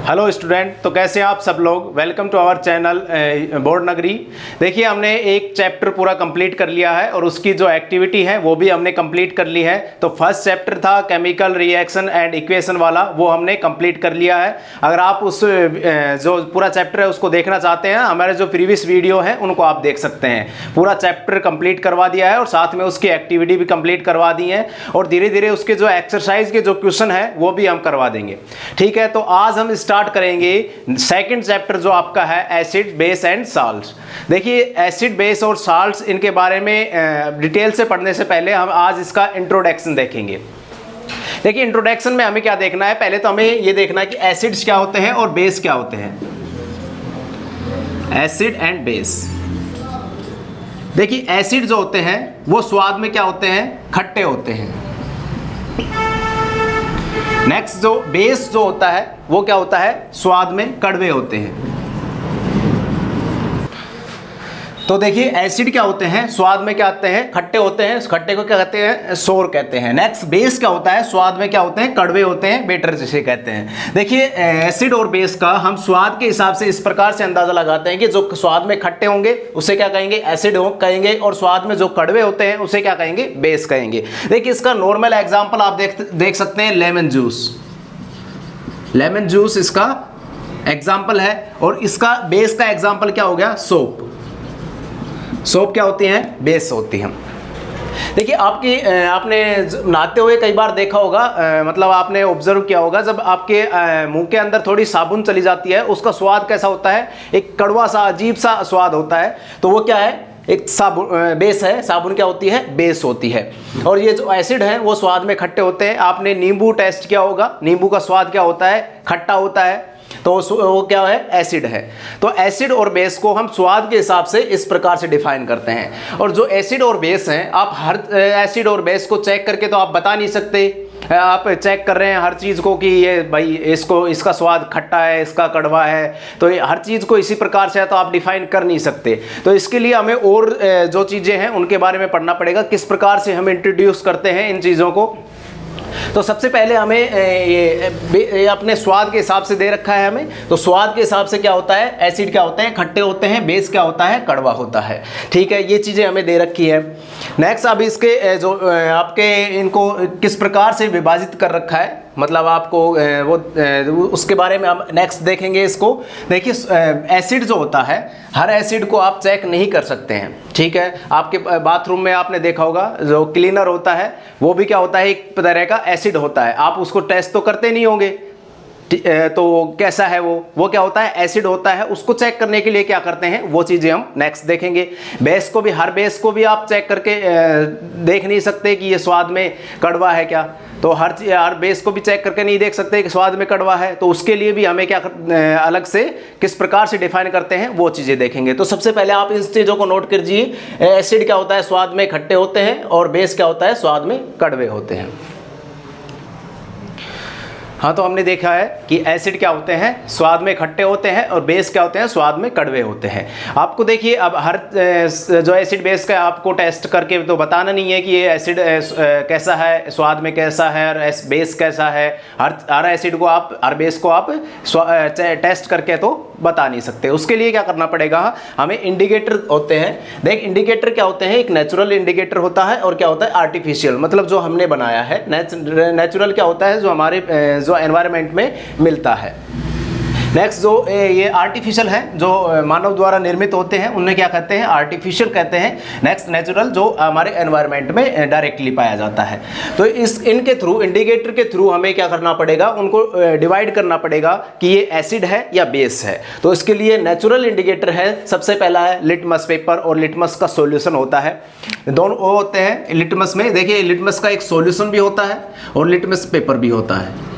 Hello student, तो कैसे हैं आप सब लोग। Welcome to our channel board Nagari. देखिए, हमने एक चैप्टर पूरा कंप्लीट कर लिया है और उसकी जो एक्टिविटी है वो भी हमने कंप्लीट कर ली है। तो फर्स्ट चैप्टर था केमिकल रिएक्शन एंड इक्वेशन वाला, वो हमने कंप्लीट कर लिया है। अगर आप उस जो पूरा चैप्टर है उसको देखना चाहते हैं, हमारे जो प्रीवियस वीडियो है उनको आप देख सकते हैं। पूरा चैप्टर कंप्लीट करवा दिया है और साथ में उसकी एक्टिविटी भी कंप्लीट करवा दी है और धीरे धीरे उसके जो एक्सरसाइज के जो क्वेश्चन है वो भी हम करवा देंगे। ठीक है, तो आज हम स्टार्ट करेंगे सेकंड चैप्टर जो आपका है एसिड बेस एंड साल्ट्स। देखिए, एसिड बेस और साल्ट्स इनके बारे में डिटेल से पढ़ने से पहले हम आज इसका इंट्रोडक्शन देखेंगे। देखिए, इंट्रोडक्शन में हमें क्या देखना है, पहले तो हमें ये देखना है कि एसिड्स क्या होते हैं और बेस क्या होते हैं। Acid and base. देखिए, एसिड जो होते हैं वो स्वाद में क्या होते हैं, खट्टे होते हैं। नेक्स्ट जो बेस जो होता है वो क्या होता है, स्वाद में कड़वे होते हैं। तो देखिए, एसिड क्या होते हैं, स्वाद में क्या आते हैं, खट्टे होते हैं। खट्टे को क्या कहते हैं, सोर कहते हैं। नेक्स्ट बेस क्या होता है, स्वाद में क्या होते हैं, कड़वे होते हैं, बेटर जिसे कहते हैं। देखिए, एसिड और बेस का हम स्वाद के हिसाब से इस प्रकार से अंदाजा लगाते हैं कि जो स्वाद में खट्टे होंगे उसे क्या कहेंगे, एसिड कहेंगे, और स्वाद में जो कड़वे होते हैं उसे क्या कहेंगे, बेस कहेंगे। देखिए, इसका नॉर्मल एग्जाम्पल आप देख सकते हैं, लेमन जूस। लेमन जूस इसका एग्जाम्पल है। और इसका बेस का एग्जाम्पल क्या हो गया, सोप। सोप क्या होती हैं, बेस होती हैं। देखिए, आपने नहाते हुए कई बार देखा होगा, मतलब आपने ऑब्जर्व किया होगा, जब आपके मुंह के अंदर थोड़ी साबुन चली जाती है उसका स्वाद कैसा होता है, एक कड़वा सा अजीब सा स्वाद होता है। तो वो क्या है, एक साबुन बेस है। साबुन क्या होती है, बेस होती है। और ये जो एसिड है वो स्वाद में खट्टे होते हैं। आपने नींबू टेस्ट किया होगा, नींबू का स्वाद क्या होता है, खट्टा होता है, तो वो क्या है, एसिड है। तो एसिड और बेस को हम स्वाद के हिसाब से इस प्रकार से डिफाइन करते हैं। और जो एसिड और बेस हैं, आप हर एसिड और बेस को चेक करके तो आप बता नहीं सकते। आप चेक कर रहे हैं हर चीज़ को कि ये भाई इसका स्वाद खट्टा है, इसका कड़वा है, तो ये हर चीज़ को इसी प्रकार से है तो आप डिफाइन कर नहीं सकते। तो इसके लिए हमें और जो चीज़ें हैं उनके बारे में पढ़ना पड़ेगा, किस प्रकार से हम इंट्रोड्यूस करते हैं इन चीज़ों को। तो सबसे पहले हमें ये अपने स्वाद के हिसाब से दे रखा है हमें। तो स्वाद के हिसाब से क्या होता है, एसिड क्या होते हैं, खट्टे होते हैं, बेस क्या होता है, कड़वा होता है। ठीक है, ये चीज़ें हमें दे रखी है। नेक्स्ट, अब इसके जो आपके इनको किस प्रकार से विभाजित कर रखा है, मतलब आपको वो उसके बारे में हम नेक्स्ट देखेंगे इसको। देखिए, एसिड जो होता है, हर एसिड को आप चेक नहीं कर सकते हैं। ठीक है, आपके बाथरूम में आपने देखा होगा जो क्लीनर होता है वो भी क्या होता है, एक तरह का एसिड होता है। आप उसको टेस्ट तो करते नहीं होंगे, तो कैसा है वो क्या होता है, एसिड होता है। उसको चेक करने के लिए क्या करते हैं, वो चीज़ें हम नेक्स्ट देखेंगे। बेस को भी, हर बेस को भी आप चेक करके देख नहीं सकते कि ये स्वाद में कड़वा है क्या। तो हर बेस को भी चेक करके नहीं देख सकते कि स्वाद में कड़वा है। तो उसके लिए भी हमें क्या अलग से किस प्रकार से डिफाइन करते हैं वो चीज़ें देखेंगे। तो सबसे पहले आप इन चीज़ों को नोट कीजिए। एसिड क्या होता है, स्वाद में खट्टे होते हैं, और बेस क्या होता है, स्वाद में कड़वे होते हैं। हाँ, तो हमने देखा है कि एसिड क्या होते हैं, स्वाद में खट्टे होते हैं, और बेस क्या होते हैं, स्वाद में कड़वे होते हैं। आपको देखिए, अब हर जो एसिड बेस का आपको टेस्ट करके तो बताना नहीं है कि ये एसिड कैसा है, स्वाद में कैसा है, और बेस कैसा है। हर एसिड को आप, हर बेस को आप टेस्ट करके तो बता नहीं सकते। उसके लिए क्या करना पड़ेगा, हमें इंडिकेटर होते हैं। देख, इंडिकेटर क्या होते हैं, एक नेचुरल इंडिकेटर होता है और क्या होता है, आर्टिफिशियल, मतलब जो हमने बनाया है। नेचुरल क्या होता है, जो हमारे जो एनवायरनमेंट में मिलता है। नेक्स्ट, जो ये आर्टिफिशियल है, जो मानव द्वारा निर्मित होते हैं, उन्हें क्या कहते हैं, आर्टिफिशियल कहते हैं। नेक्स्ट, नेचुरल, जो हमारे एनवायरनमेंट में डायरेक्टली पाया जाता है। तो इनके थ्रू, इंडिकेटर के थ्रू हमें क्या करना पड़ेगा, उनको डिवाइड करना पड़ेगा कि ये एसिड है या बेस है। तो इसके लिए नेचुरल इंडिकेटर है, सबसे पहला है लिटमस पेपर, और लिटमस का सॉल्यूशन होता है। दोनों वो होते हैं लिटमस में। देखिए, लिटमस का एक सॉल्यूशन भी होता है और लिटमस पेपर भी होता है।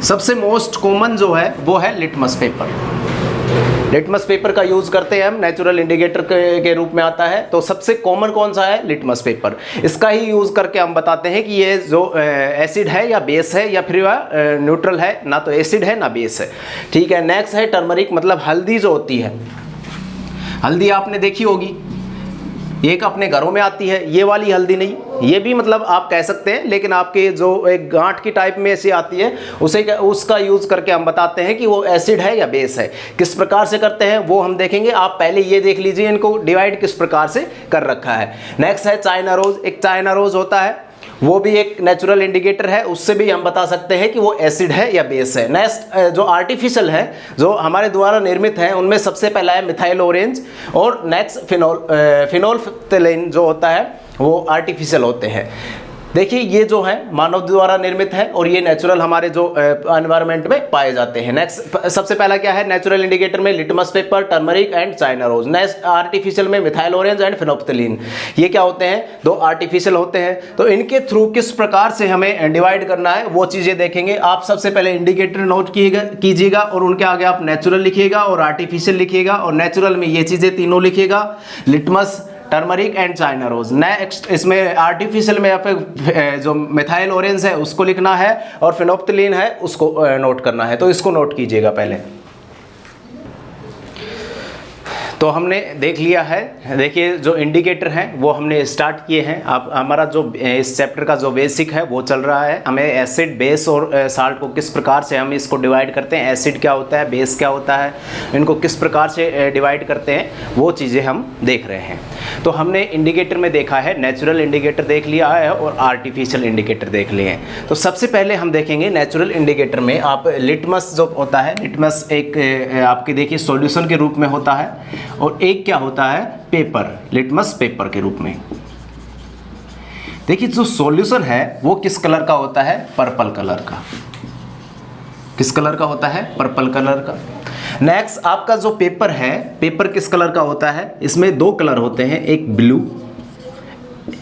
सबसे मोस्ट कॉमन जो है वो है लिटमस पेपर। लिटमस पेपर का यूज करते हैं हम, नेचुरल इंडिकेटर के रूप में आता है। तो सबसे कॉमन कौन सा है, लिटमस पेपर। इसका ही यूज करके हम बताते हैं कि ये जो एसिड है या बेस है, या फिर न्यूट्रल है, ना तो एसिड है ना बेस है। ठीक है, नेक्स्ट है टर्मरिक, मतलब हल्दी जो होती है। हल्दी आपने देखी होगी, ये एक अपने घरों में आती है, ये वाली हल्दी नहीं, ये भी मतलब आप कह सकते हैं, लेकिन आपके जो एक गांठ की टाइप में ऐसी आती है उसका यूज करके हम बताते हैं कि वो एसिड है या बेस है। किस प्रकार से करते हैं वो हम देखेंगे। आप पहले ये देख लीजिए इनको डिवाइड किस प्रकार से कर रखा है। नेक्स्ट है चाइना रोज। एक चाइना रोज होता है, वो भी एक नेचुरल इंडिकेटर है, उससे भी हम बता सकते हैं कि वो एसिड है या बेस है। नेक्स्ट जो आर्टिफिशियल है, जो हमारे द्वारा निर्मित है, उनमें सबसे पहला है मिथाइल ऑरेंज, और नेक्स्ट फिनोल्फ्थेलिन जो होता है वो आर्टिफिशियल होते हैं। देखिए ये जो है मानव द्वारा निर्मित है और ये नेचुरल हमारे जो एनवायरनमेंट में पाए जाते हैं। नेक्स्ट सबसे पहला क्या है नेचुरल इंडिकेटर में, litmus paper, turmeric and China rose. Next artificial में मिथाइल ऑरेंज एंड फिनोल्फ्थेलिन। ये क्या होते हैं, दो आर्टिफिशियल होते हैं। तो इनके थ्रू किस प्रकार से हमें डिवाइड करना है वो चीजें देखेंगे। आप सबसे पहले इंडिकेटर नोट कीजिएगा और उनके आगे आप नेचुरल लिखिएगा और आर्टिफिशियल लिखिएगा, और नेचुरल में ये चीजें तीनों लिखिएगा, litmus, turmeric and China rose. Next इसमें आर्टिफिशियल में आप जो मिथाइल ऑरेंज है उसको लिखना है और फिनोल्फ्थेलिन है उसको नोट करना है। तो इसको नोट कीजिएगा पहले। तो हमने देख लिया है। देखिए जो इंडिकेटर हैं वो हमने स्टार्ट किए हैं। आप हमारा जो इस चैप्टर का जो बेसिक है वो चल रहा है। हमें एसिड, बेस और साल्ट को किस प्रकार से हम इसको डिवाइड करते हैं, एसिड क्या होता है, बेस क्या होता है, इनको किस प्रकार से डिवाइड करते हैं वो चीज़ें हम देख रहे हैं। तो हमने इंडिकेटर में देखा है, नेचुरल इंडिकेटर देख लिया है और आर्टिफिशियल इंडिकेटर देख लिए हैं। तो सबसे पहले हम देखेंगे नेचुरल इंडिकेटर में आप लिटमस जो होता है, लिटमस एक आपके देखिए सॉल्यूशन के रूप में होता है, और एक क्या होता है पेपर, लिटमस पेपर के रूप में। देखिए जो सॉल्यूशन है वो किस कलर का होता है, पर्पल कलर का। किस कलर का होता है, पर्पल कलर का। नेक्स्ट आपका जो पेपर है, पेपर किस कलर का होता है, इसमें दो कलर होते हैं, एक ब्लू,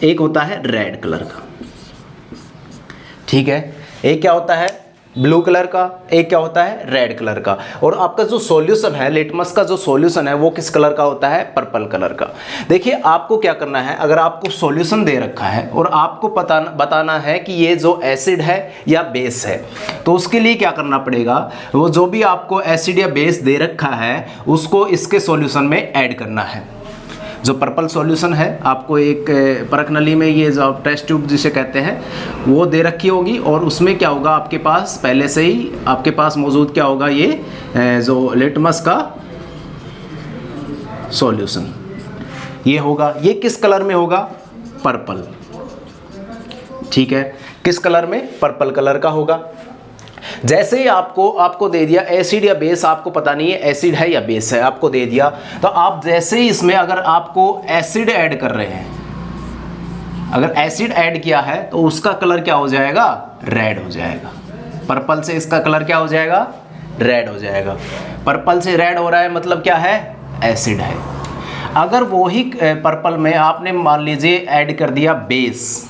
एक होता है रेड कलर का। ठीक है, एक क्या होता है ब्लू कलर का, एक क्या होता है रेड कलर का। और आपका जो सॉल्यूशन है, लिटमस का जो सॉल्यूशन है वो किस कलर का होता है, पर्पल कलर का। देखिए आपको क्या करना है, अगर आपको सॉल्यूशन दे रखा है और आपको बताना है कि ये जो एसिड है या बेस है, तो उसके लिए क्या करना पड़ेगा, वो जो भी आपको एसिड या बेस दे रखा है उसको इसके सॉल्यूशन में ऐड करना है। जो पर्पल सॉल्यूशन है आपको एक परख नली में, ये जो टेस्ट ट्यूब जिसे कहते हैं वो दे रखी होगी, और उसमें क्या होगा आपके पास पहले से ही आपके पास मौजूद क्या होगा, ये जो लिटमस का सॉल्यूशन ये होगा। ये किस कलर में होगा, पर्पल। ठीक है, किस कलर में, पर्पल कलर का होगा। जैसे ही आपको दे दिया एसिड या बेस, आपको पता नहीं है एसिड है या बेस है, आपको दे दिया, तो आप जैसे ही इसमें अगर आपको एसिड ऐड कर रहे हैं, अगर एसिड ऐड किया है तो उसका कलर क्या हो जाएगा, रेड हो जाएगा। पर्पल से इसका कलर क्या हो जाएगा, रेड हो जाएगा। पर्पल से रेड हो रहा है मतलब क्या है, एसिड है। अगर वही पर्पल में आपने मान लीजिए ऐड कर दिया बेस,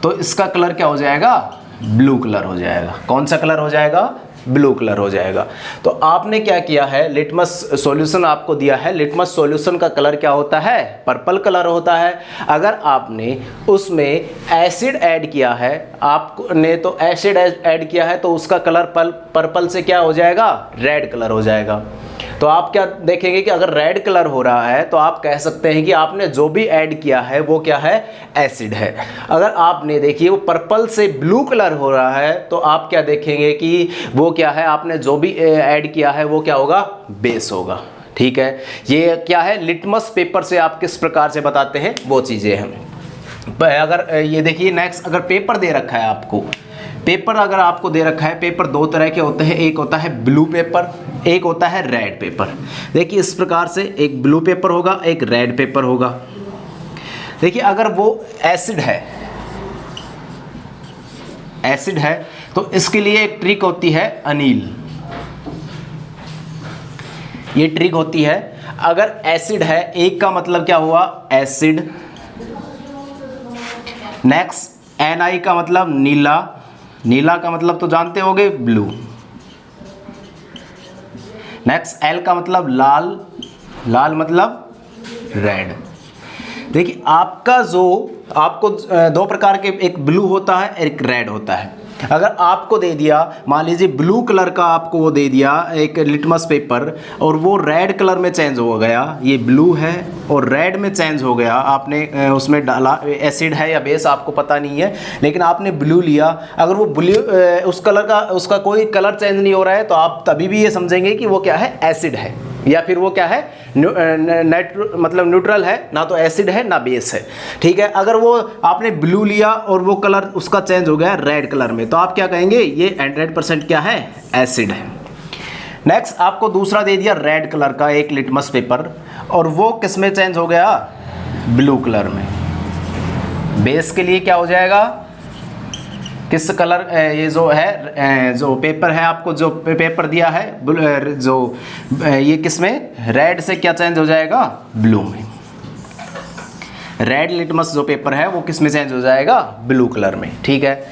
तो इसका कलर क्या हो जाएगा, ब्लू कलर हो जाएगा। कौन सा कलर हो जाएगा, ब्लू कलर हो जाएगा। तो आपने क्या किया है, लिटमस सॉल्यूशन आपको दिया है, लिटमस सॉल्यूशन का कलर क्या होता है, पर्पल कलर होता है। अगर आपने उसमें एसिड ऐड किया है, आपने तो एसिड ऐड किया है, तो उसका कलर पर्पल से क्या हो जाएगा, रेड कलर हो जाएगा। तो आप क्या देखेंगे कि अगर रेड कलर हो रहा है तो आप कह सकते हैं कि आपने जो भी ऐड किया है वो क्या है, एसिड है। अगर आपने देखिए वो पर्पल से ब्लू कलर हो रहा है तो आप क्या देखेंगे कि वो क्या है, आपने जो भी ऐड किया है वो क्या होगा, बेस होगा। ठीक है, ये क्या है, लिटमस पेपर से आप किस प्रकार से बताते हैं वो चीज़ें हैं। अगर ये देखिए नेक्स्ट, अगर पेपर दे रखा है आपको, पेपर अगर आपको दे रखा है, पेपर दो तरह के होते हैं, एक होता है ब्लू पेपर, एक होता है रेड पेपर। देखिए इस प्रकार से एक ब्लू पेपर होगा, एक रेड पेपर होगा। देखिए अगर वो एसिड है, एसिड है तो इसके लिए एक ट्रिक होती है अनील। ये ट्रिक होती है, अगर एसिड है, एक का मतलब क्या हुआ, एसिड। नेक्स्ट Ni का मतलब नीला, नीला का मतलब तो जानते होंगे ब्लू। नेक्स्ट L का मतलब लाल, लाल मतलब रेड। देखिए आपका जो आपको दो प्रकार के, एक ब्लू होता है एक रेड होता है। अगर आपको दे दिया मान लीजिए ब्लू कलर का, आपको वो दे दिया एक लिटमस पेपर और वो रेड कलर में चेंज हो गया, ये ब्लू है और रेड में चेंज हो गया, आपने उसमें डाला एसिड है या बेस आपको पता नहीं है, लेकिन आपने ब्लू लिया, अगर वो ब्लू उस कलर का उसका कोई कलर चेंज नहीं हो रहा है तो आप तभी भी ये समझेंगे कि वो क्या है, एसिड है, या फिर वो क्या है, मतलब न्यूट्रल है, ना तो एसिड है ना बेस है। ठीक है, अगर वो आपने ब्लू लिया और वो कलर उसका चेंज हो गया रेड कलर में, तो आप क्या कहेंगे, ये 100% क्या है, एसिड है। नेक्स्ट आपको दूसरा दे दिया रेड कलर का एक लिटमस पेपर और वो किस में चेंज हो गया, ब्लू कलर में। बेस के लिए क्या हो जाएगा, किस कलर, ये जो है जो पेपर है, आपको जो पेपर दिया है जो ये किस में, रेड से क्या चेंज हो जाएगा, ब्लू में। रेड लिटमस जो पेपर है वो किस में चेंज हो जाएगा, ब्लू कलर में। ठीक है,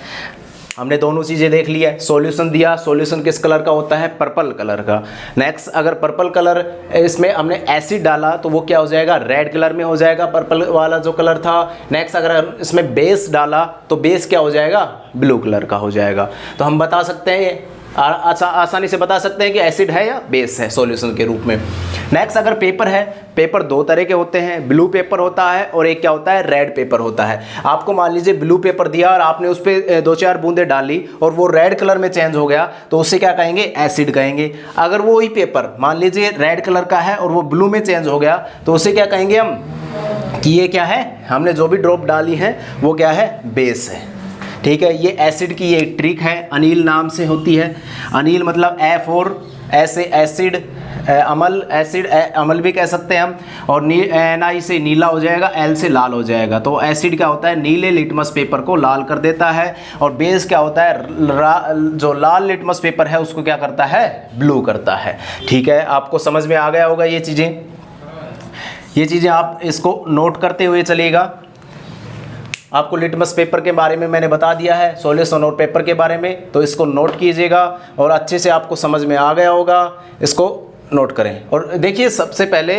हमने दोनों चीज़ें देख ली है। सॉल्यूशन दिया, सॉल्यूशन किस कलर का होता है, पर्पल कलर का। नेक्स्ट अगर पर्पल कलर इसमें हमने एसिड डाला तो वो क्या हो जाएगा, रेड कलर में हो जाएगा, पर्पल वाला जो कलर था। नेक्स्ट अगर इसमें बेस डाला तो बेस क्या हो जाएगा, ब्लू कलर का हो जाएगा। तो हम बता सकते हैं आसानी से बता सकते हैं कि एसिड है या बेस है सॉल्यूशन के रूप में। नेक्स्ट अगर पेपर है, पेपर दो तरह के होते हैं, ब्लू पेपर होता है और एक क्या होता है, रेड पेपर होता है। आपको मान लीजिए ब्लू पेपर दिया और आपने उस पर 2-4 बूंदें डाली और वो रेड कलर में चेंज हो गया तो उससे क्या कहेंगे, एसिड कहेंगे। अगर वो ही पेपर मान लीजिए रेड कलर का है और वो ब्लू में चेंज हो गया तो उससे क्या कहेंगे हम, कि ये क्या है, हमने जो भी ड्रॉप डाली है वो क्या है, बेस है। ठीक है, ये एसिड की ये ट्रिक है, अनिल नाम से होती है। अनिल मतलब एफ और ऐसे एसिड, अमल, एसिड अमल भी कह सकते हैं हम। और NI से नीला हो जाएगा, L से लाल हो जाएगा। तो एसिड क्या होता है, नीले लिटमस पेपर को लाल कर देता है, और बेस क्या होता है, जो लाल लिटमस पेपर है उसको क्या करता है, ब्लू करता है। ठीक है, आपको समझ में आ गया होगा ये चीज़ें आप इसको नोट करते हुए चलिएगा। आपको लिटमस पेपर के बारे में मैंने बता दिया है, सॉल्यूशन और पेपर के बारे में, तो इसको नोट कीजिएगा और अच्छे से आपको समझ में आ गया होगा, इसको नोट करें। और देखिए, सबसे पहले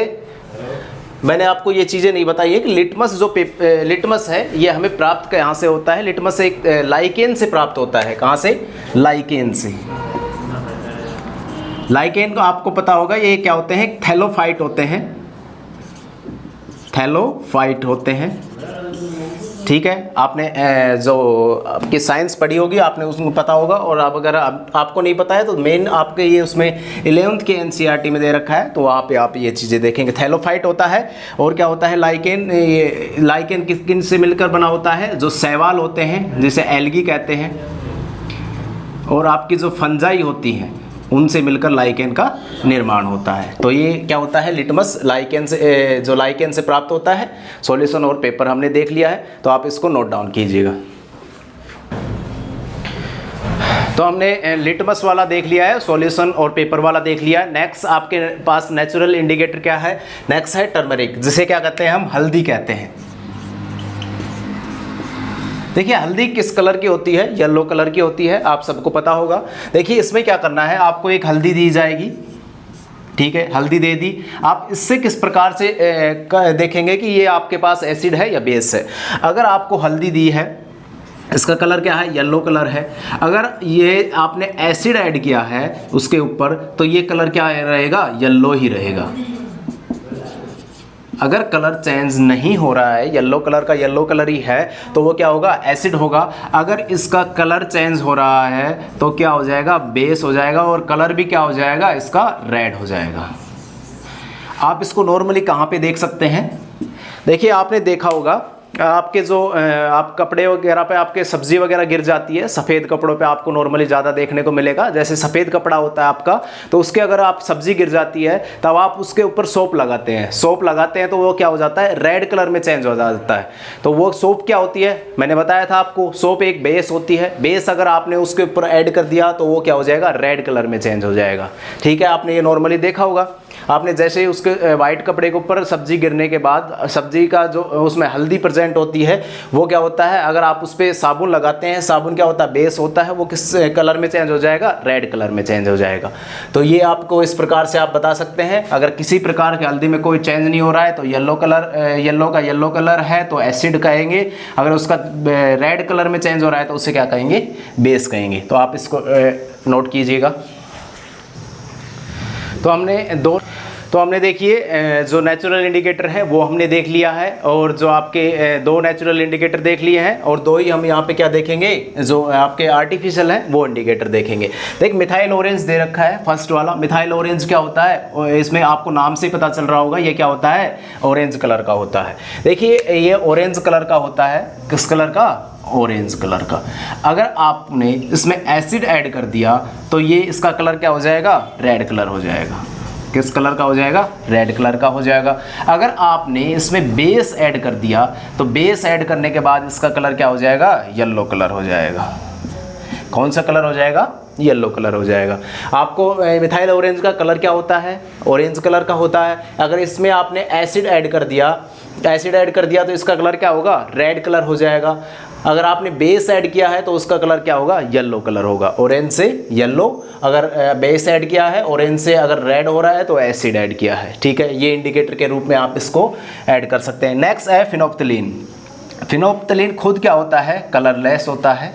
मैंने आपको ये चीज़ें नहीं बताई है कि लिटमस जो लिटमस है ये हमें प्राप्त कहाँ से होता है। लिटमस एक लाइकेन से प्राप्त होता है। कहाँ से, लाइकेन से। लाइकेन को आपको पता होगा ये क्या होते हैं, थैलोफाइट होते हैं, थैलोफाइट होते हैं। ठीक है, आपने जो आपकी साइंस पढ़ी होगी आपने उसको पता होगा। और अब अगर आपको नहीं पता है तो मेन आपके ये उसमें 11th के NCERT में दे रखा है, तो वहाँ पे आप ये चीज़ें देखेंगे। थैलोफाइट होता है। और क्या होता है, लाइकेन। ये लाइकेन किन से मिलकर बना होता है, जो शैवाल होते हैं जिसे एल्गी कहते हैं, और आपकी जो फंजाई होती हैं उनसे मिलकर लाइकेन का निर्माण होता है। तो ये क्या होता है, लिटमस लाइकेन से, जो लाइकेन से प्राप्त होता है। सॉल्यूशन और पेपर हमने देख लिया है, तो आप इसको नोट डाउन कीजिएगा। तो हमने लिटमस वाला देख लिया है, सॉल्यूशन और पेपर वाला देख लिया है। नेक्स्ट आपके पास नेचुरल इंडिकेटर क्या है, नेक्स्ट है टर्मरिक, जिसे क्या कहते हैं हम, हल्दी कहते हैं। देखिए, हल्दी किस कलर की होती है, येलो कलर की होती है, आप सबको पता होगा। देखिए, इसमें क्या करना है, आपको एक हल्दी दी जाएगी। ठीक है, हल्दी दे दी, आप इससे किस प्रकार से देखेंगे कि ये आपके पास एसिड है या बेस है। अगर आपको हल्दी दी है, इसका कलर क्या है, येलो कलर है। अगर ये आपने एसिड ऐड किया है उसके ऊपर, तो ये कलर क्या रहेगा, येलो ही रहेगा। अगर कलर चेंज नहीं हो रहा है, येलो कलर का येलो कलर ही है, तो वो क्या होगा, एसिड होगा। अगर इसका कलर चेंज हो रहा है तो क्या हो जाएगा, बेस हो जाएगा, और कलर भी क्या हो जाएगा, इसका रेड हो जाएगा। आप इसको नॉर्मली कहाँ पे देख सकते हैं, देखिए, आपने देखा होगा आपके जो आप कपड़े वगैरह पे आपके सब्जी वगैरह गिर जाती है, सफ़ेद कपड़ों पे आपको नॉर्मली ज़्यादा देखने को मिलेगा। जैसे सफ़ेद कपड़ा होता है आपका, तो उसके अगर आप सब्जी गिर जाती है तब आप उसके ऊपर सोप लगाते हैं। सोप लगाते हैं तो वो क्या हो जाता है, रेड कलर में चेंज हो जाता है। तो वो सोप क्या होती है, मैंने बताया था आपको, सोप एक बेस होती है। बेस अगर आपने उसके ऊपर ऐड कर दिया तो वो क्या हो जाएगा, रेड कलर में चेंज हो जाएगा। ठीक है, आपने ये नॉर्मली देखा होगा। आपने जैसे ही उसके वाइट कपड़े के ऊपर सब्जी गिरने के बाद सब्जी का जो उसमें हल्दी प्रेजेंट होती है वो क्या होता है, अगर आप उस पर साबुन लगाते हैं, साबुन क्या होता है, बेस होता है, वो किस कलर में चेंज हो जाएगा, रेड कलर में चेंज हो जाएगा। तो ये आपको इस प्रकार से आप बता सकते हैं। अगर किसी प्रकार के हल्दी में कोई चेंज नहीं हो रहा है तो येलो कलर, येलो का येलो कलर है तो एसिड कहेंगे। अगर उसका रेड कलर में चेंज हो रहा है तो उसे क्या कहेंगे, बेस कहेंगे। तो आप इसको नोट कीजिएगा। तो हमने देखिए जो नेचुरल इंडिकेटर है वो हमने देख लिया है, और जो आपके दो नेचुरल इंडिकेटर देख लिए हैं, और दो ही हम यहाँ पे क्या देखेंगे, जो आपके आर्टिफिशियल है वो इंडिकेटर देखेंगे। देख मिथाइल ऑरेंज दे रखा है फर्स्ट वाला। मिथाइल ऑरेंज क्या होता है, इसमें आपको नाम से पता चल रहा होगा ये क्या होता है, ऑरेंज कलर का होता है। देखिए ये ऑरेंज कलर का होता है, किस कलर का, ऑरेंज कलर का। अगर आपने इसमें एसिड ऐड कर दिया तो ये इसका कलर क्या हो जाएगा, रेड कलर हो जाएगा। किस कलर का हो जाएगा, रेड कलर का हो जाएगा। अगर आपने इसमें बेस ऐड कर दिया तो बेस ऐड करने के बाद इसका कलर क्या हो जाएगा, येलो कलर हो जाएगा। कौन सा कलर हो जाएगा, येलो कलर हो जाएगा। आपको मिथाइल ऑरेंज का कलर क्या होता है, ऑरेंज कलर का होता है। अगर इसमें आपने एसिड ऐड कर दिया, तो इसका कलर क्या होगा, रेड कलर हो जाएगा। अगर आपने बेस ऐड किया है तो उसका कलर क्या होगा, येलो कलर होगा। ऑरेंज से येलो, अगर बेस ऐड किया है, ऑरेंज से अगर रेड हो रहा है तो एसिड ऐड किया है। ठीक है, ये इंडिकेटर के रूप में आप इसको ऐड कर सकते हैं। नेक्स्ट है फिनोप्थलीन। फिनोप्थलीन खुद क्या होता है, कलरलेस होता है,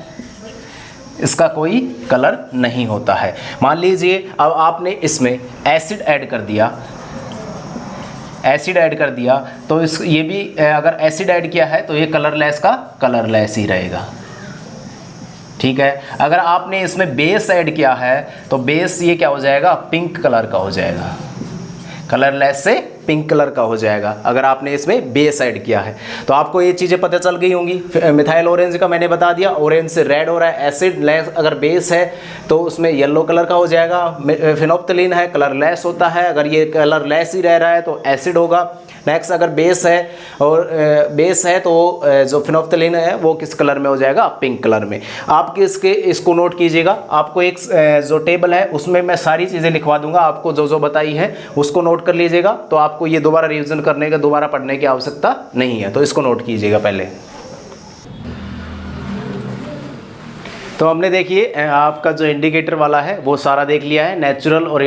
इसका कोई कलर नहीं होता है। मान लीजिए अब आपने इसमें एसिड ऐड कर दिया, तो ये भी अगर एसिड ऐड किया है तो ये कलरलेस का कलरलेस ही रहेगा। ठीक है, अगर आपने इसमें बेस ऐड किया है तो बेस ये क्या हो जाएगा, पिंक कलर का हो जाएगा। कलरलेस से पिंक कलर का हो जाएगा अगर आपने इसमें बेस ऐड किया है। तो आपको ये चीज़ें पता चल गई होंगी। मिथाइल ऑरेंज का मैंने बता दिया, ऑरेंज से रेड हो रहा है, एसिड लेस अगर बेस है तो उसमें येलो कलर का हो जाएगा। फिनोप्थलीन है, कलरलेस होता है, अगर ये कलरलेस ही रह रहा है तो एसिड होगा। नेक्स्ट अगर बेस है तो जो फिनोप्थलीन है वो किस कलर में हो जाएगा, पिंक कलर में। आप इसको नोट कीजिएगा। आपको एक जो टेबल है उसमें मैं सारी चीज़ें लिखवा दूंगा, आपको जो जो बताई है उसको नोट कर लीजिएगा। तो आपको ये दोबारा रिवीजन करने का, दोबारा पढ़ने की आवश्यकता नहीं है, तो इसको नोट कीजिएगा पहले। तो हमने देखिए आपका जो इंडिकेटर वाला है वो सारा देख लिया है। नेचुरल और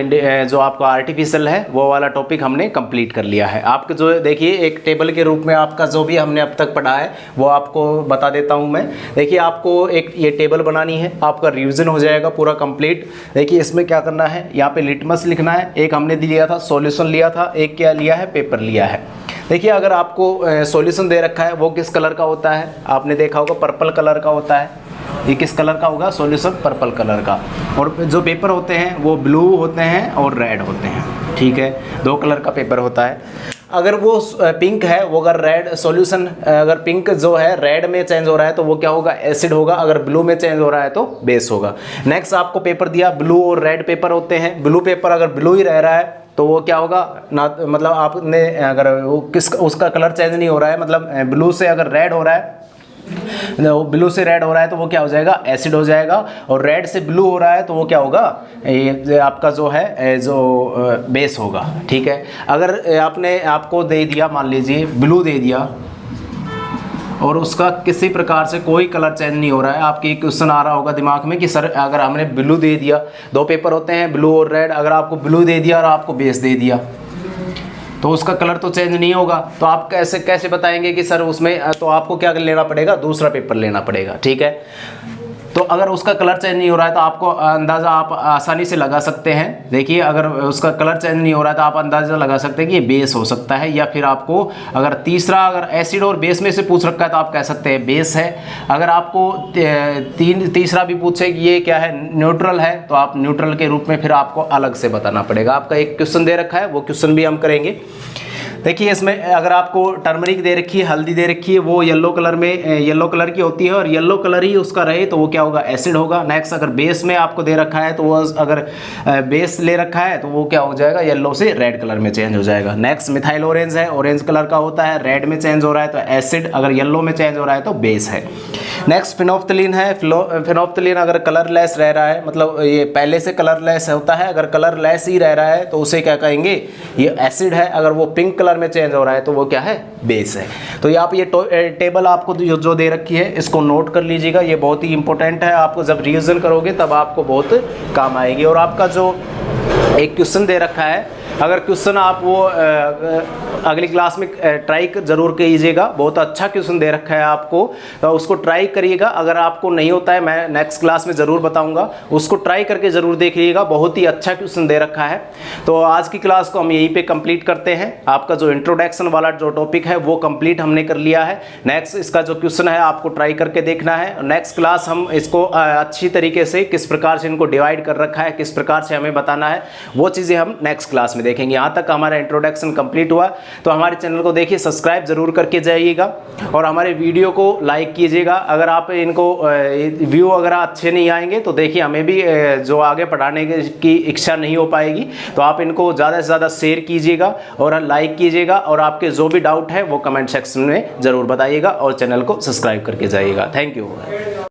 जो आपका आर्टिफिशियल है वो वाला टॉपिक हमने कंप्लीट कर लिया है। आपके जो देखिए एक टेबल के रूप में आपका जो भी हमने अब तक पढ़ा है वो आपको बता देता हूँ मैं। देखिए आपको एक ये टेबल बनानी है, आपका रिवीजन हो जाएगा पूरा कंप्लीट। देखिए इसमें क्या करना है, यहाँ पे लिटमस लिखना है। एक हमने लिया था सॉल्यूशन लिया था, एक क्या लिया है, पेपर लिया है। देखिए अगर आपको सॉल्यूशन दे रखा है वो किस कलर का होता है, आपने देखा होगा पर्पल कलर का होता है। ये किस कलर का होगा, सॉल्यूशन पर्पल कलर का। और जो पेपर होते हैं वो ब्लू होते हैं और रेड होते हैं। ठीक है, दो कलर का पेपर होता है। अगर वो पिंक है, वो अगर रेड सॉल्यूशन अगर पिंक जो है रेड में चेंज हो रहा है तो वो क्या होगा, एसिड होगा। अगर ब्लू में चेंज हो रहा है तो बेस होगा। नेक्स्ट आपको पेपर दिया, ब्लू और रेड पेपर होते हैं। ब्लू पेपर अगर ब्लू ही रह रहा है तो वो क्या होगा ना, मतलब आपने अगर वो उसका कलर चेंज नहीं हो रहा है, मतलब ब्लू से अगर रेड हो रहा है, ब्लू से रेड हो रहा है तो वो क्या हो जाएगा, एसिड हो जाएगा। और रेड से ब्लू हो रहा है तो वो क्या होगा, ये आपका जो है जो बेस होगा। ठीक है, अगर आपको दे दिया, मान लीजिए ब्लू दे दिया और उसका किसी प्रकार से कोई कलर चेंज नहीं हो रहा है, आपकी क्वेश्चन आ रहा होगा दिमाग में कि सर अगर हमने ब्लू दे दिया, दो पेपर होते हैं ब्लू और रेड, अगर आपको ब्लू दे दिया और आपको बेस दे दिया तो उसका कलर तो चेंज नहीं होगा। तो आप कैसे बताएंगे कि सर उसमें, तो आपको क्या लेना पड़ेगा, दूसरा पेपर लेना पड़ेगा। ठीक है, तो अगर उसका कलर चेंज नहीं हो रहा है तो आपको अंदाज़ा आप आसानी से लगा सकते हैं। देखिए अगर उसका कलर चेंज नहीं हो रहा है तो आप अंदाज़ा लगा सकते हैं कि ये बेस हो सकता है, या फिर आपको अगर अगर एसिड और बेस में से पूछ रखा है तो आप कह सकते हैं बेस है। अगर आपको तीसरा भी पूछे कि ये क्या है, न्यूट्रल है, तो आप न्यूट्रल के रूप में फिर आपको अलग से बताना पड़ेगा। आपका एक क्वेश्चन दे रखा है, वो क्वेश्चन भी हम करेंगे। देखिए इसमें अगर आपको टर्मरिक दे रखी है, हल्दी दे रखी है, वो येलो कलर में येलो कलर की होती है और येलो कलर ही उसका रहे तो वो क्या होगा, एसिड होगा। नेक्स्ट अगर बेस में आपको दे रखा है तो वो अगर बेस ले रखा है तो वो क्या हो जाएगा, येलो से रेड कलर में चेंज हो जाएगा। नेक्स्ट मिथाइल ऑरेंज है, ऑरेंज कलर का होता है, रेड में चेंज हो रहा है तो एसिड, अगर येलो में चेंज हो रहा है तो बेस है। नेक्स्ट फिनोफ्थलीन है। फिनोफ्थलीन अगर कलरलेस रह रहा है, मतलब ये पहले से कलरलेस होता है, अगर कलरलेस ही रह रहा है तो उसे क्या कहेंगे, ये एसिड है। अगर वो पिंक कलर में चेंज हो रहा है तो वो क्या है, बेस है। तो ये आप ये टेबल आपको जो दे रखी है इसको नोट कर लीजिएगा, ये बहुत ही इंपॉर्टेंट है। आपको जब रिवीजन करोगे तब आपको बहुत काम आएगी। और आपका जो एक क्वेश्चन दे रखा है, अगर क्वेश्चन आप वो अगली क्लास में ट्राई जरूर कीजिएगा, बहुत अच्छा क्वेश्चन दे रखा है आपको, तो उसको ट्राई करिएगा। अगर आपको नहीं होता है, मैं नेक्स्ट क्लास में ज़रूर बताऊंगा, उसको ट्राई करके ज़रूर देखिएगा, बहुत ही अच्छा क्वेश्चन दे रखा है। तो आज की क्लास को हम यहीं पे कंप्लीट करते हैं। आपका जो इंट्रोडक्शन वाला जो टॉपिक है वो कंप्लीट हमने कर लिया है। नेक्स्ट इसका जो क्वेश्चन है आपको ट्राई करके देखना है। नेक्स्ट क्लास हम इसको अच्छी तरीके से किस प्रकार से इनको डिवाइड कर रखा है, किस प्रकार से हमें बताना है, वो चीज़ें हम नेक्स्ट क्लास में देखेंगे। यहाँ तक हमारा इंट्रोडक्शन कंप्लीट हुआ, तो हमारे चैनल को देखिए सब्सक्राइब जरूर करके जाइएगा और हमारे वीडियो को लाइक कीजिएगा। अगर आप इनको व्यू अगर अच्छे नहीं आएंगे तो देखिए हमें भी जो आगे पढ़ाने की इच्छा नहीं हो पाएगी, तो आप इनको ज़्यादा से ज़्यादा शेयर कीजिएगा और लाइक कीजिएगा, और आपके जो भी डाउट है वो कमेंट सेक्शन में ज़रूर बताइएगा और चैनल को सब्सक्राइब करके जाइएगा। Thank you.